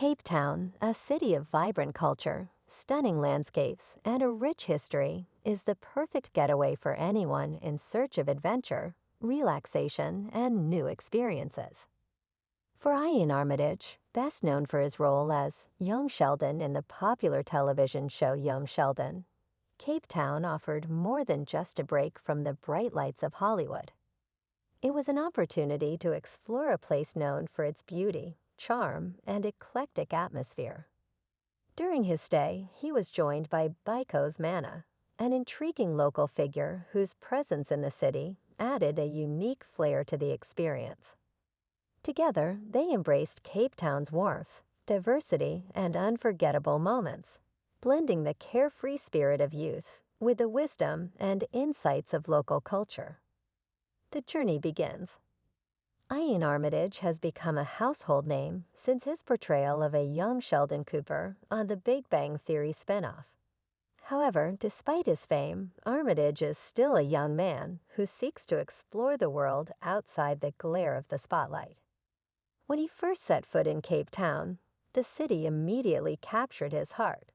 Cape Town, a city of vibrant culture, stunning landscapes, and a rich history, is the perfect getaway for anyone in search of adventure, relaxation, and new experiences. For Iain Armitage, best known for his role as Young Sheldon in the popular television show Young Sheldon, Cape Town offered more than just a break from the bright lights of Hollywood. It was an opportunity to explore a place known for its beauty, charm, and eclectic atmosphere. During his stay, he was joined by Bikos Manna, an intriguing local figure whose presence in the city added a unique flair to the experience. Together, they embraced Cape Town's warmth, diversity, and unforgettable moments, blending the carefree spirit of youth with the wisdom and insights of local culture. The journey begins. Iain Armitage has become a household name since his portrayal of a young Sheldon Cooper on the Big Bang Theory spinoff. However, despite his fame, Armitage is still a young man who seeks to explore the world outside the glare of the spotlight. When he first set foot in Cape Town, the city immediately captured his heart.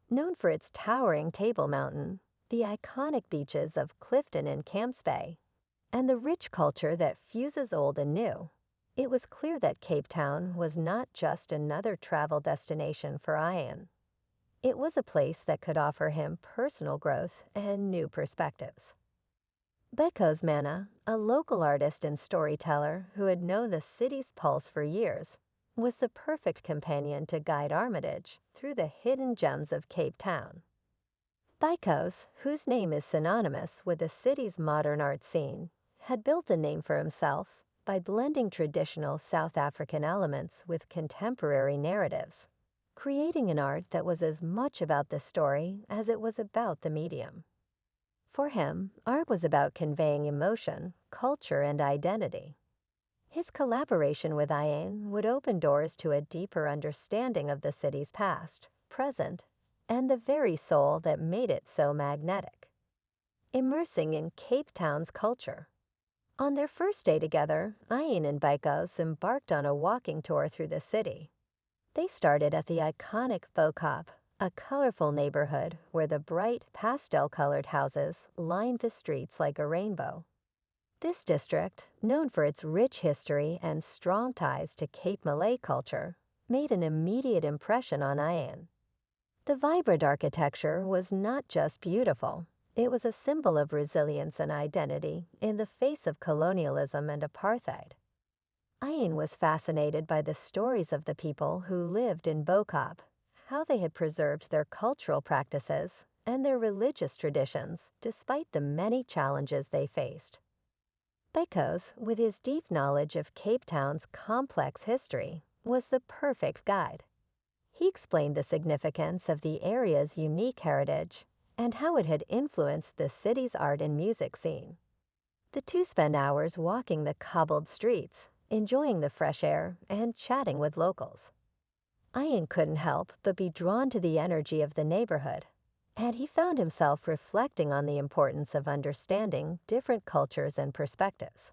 Known for its towering Table Mountain, the iconic beaches of Clifton and Camps Bay, and the rich culture that fuses old and new, it was clear that Cape Town was not just another travel destination for Iain. It was a place that could offer him personal growth and new perspectives. Bikos Manna, a local artist and storyteller who had known the city's pulse for years, was the perfect companion to guide Armitage through the hidden gems of Cape Town. Bikos, whose name is synonymous with the city's modern art scene, had built a name for himself by blending traditional South African elements with contemporary narratives, creating an art that was as much about the story as it was about the medium. For him, art was about conveying emotion, culture, and identity. His collaboration with Iain would open doors to a deeper understanding of the city's past, present, and the very soul that made it so magnetic. Immersing in Cape Town's culture. On their first day together, Iain and Bikos embarked on a walking tour through the city. They started at the iconic Bokop, a colorful neighborhood where the bright, pastel-colored houses lined the streets like a rainbow. This district, known for its rich history and strong ties to Cape Malay culture, made an immediate impression on Iain. The vibrant architecture was not just beautiful, it was a symbol of resilience and identity in the face of colonialism and apartheid. Iain was fascinated by the stories of the people who lived in Bokop, how they had preserved their cultural practices and their religious traditions despite the many challenges they faced. Bikos, with his deep knowledge of Cape Town's complex history, was the perfect guide. He explained the significance of the area's unique heritage and how it had influenced the city's art and music scene. The two spent hours walking the cobbled streets, enjoying the fresh air and chatting with locals. Iain couldn't help but be drawn to the energy of the neighborhood, and he found himself reflecting on the importance of understanding different cultures and perspectives.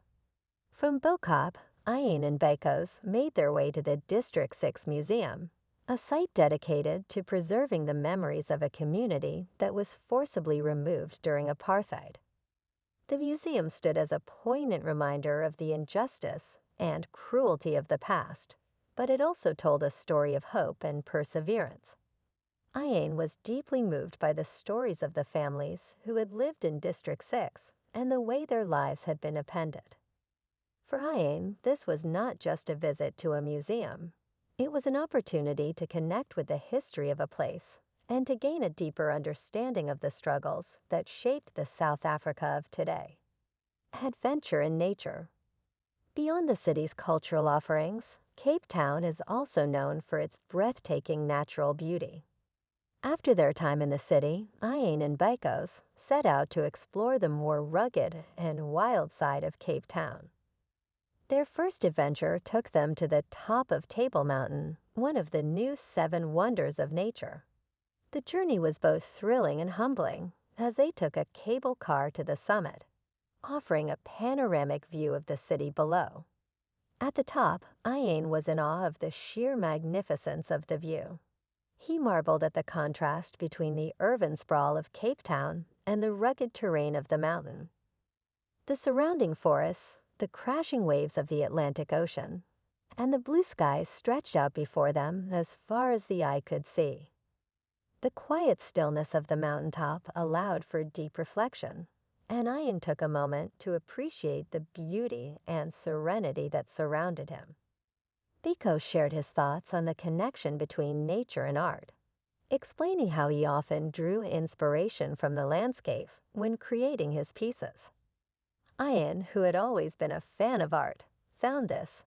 From Bokop, Iain and Bikos made their way to the District 6 Museum, a site dedicated to preserving the memories of a community that was forcibly removed during apartheid. The museum stood as a poignant reminder of the injustice and cruelty of the past, but it also told a story of hope and perseverance. Iain was deeply moved by the stories of the families who had lived in District 6 and the way their lives had been appended. For Iain, this was not just a visit to a museum. It was an opportunity to connect with the history of a place and to gain a deeper understanding of the struggles that shaped the South Africa of today. Adventure in nature. Beyond the city's cultural offerings, Cape Town is also known for its breathtaking natural beauty. After their time in the city, Iain and Bikos set out to explore the more rugged and wild side of Cape Town. Their first adventure took them to the top of Table Mountain, one of the new 7 wonders of nature. The journey was both thrilling and humbling as they took a cable car to the summit, offering a panoramic view of the city below. At the top, Iain was in awe of the sheer magnificence of the view. He marveled at the contrast between the urban sprawl of Cape Town and the rugged terrain of the mountain. The surrounding forests, the crashing waves of the Atlantic Ocean, and the blue skies stretched out before them as far as the eye could see. The quiet stillness of the mountaintop allowed for deep reflection, and Iain took a moment to appreciate the beauty and serenity that surrounded him. Bikos shared his thoughts on the connection between nature and art, explaining how he often drew inspiration from the landscape when creating his pieces. Iain, who had always been a fan of art, found this